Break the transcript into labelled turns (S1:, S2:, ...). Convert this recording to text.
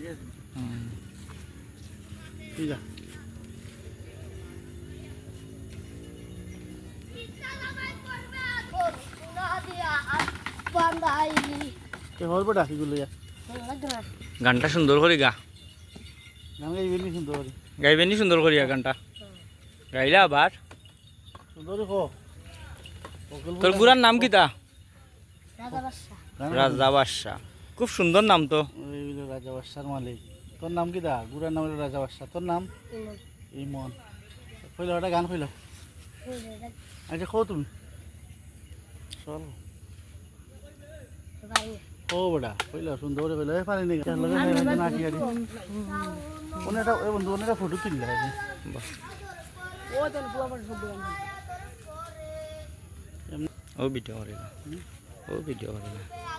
S1: ঠিক আছে বেটা কিগুলো
S2: গানটা সুন্দর করি গা
S1: গান গাইবেন নি সুন্দর করে
S2: গাইবেন নি সুন্দর করিয়া গানটা গাইলা আবার
S1: সুন্দর কো
S2: তোর গুড়ার নাম কি তা রাজা বাদশা খুব সুন্দর নাম তো
S1: রাজা বাদশার মালিক তোর নাম কি দা গুড়ার নাম হলো রাজা বাদশা তোর নাম ইমন কইলো একটা গান কইলো আচ্ছা কো তুমি চল ও বড়া কইলো সুন্দর করে কইলো পানি নি লগে না কি আদি ওনেটা ওই বন্ধু ওনেটা ফটো তুললা ও তোর বুয়া ফটো
S2: ও ভিডিও করেগা ও ভিডিও করেগা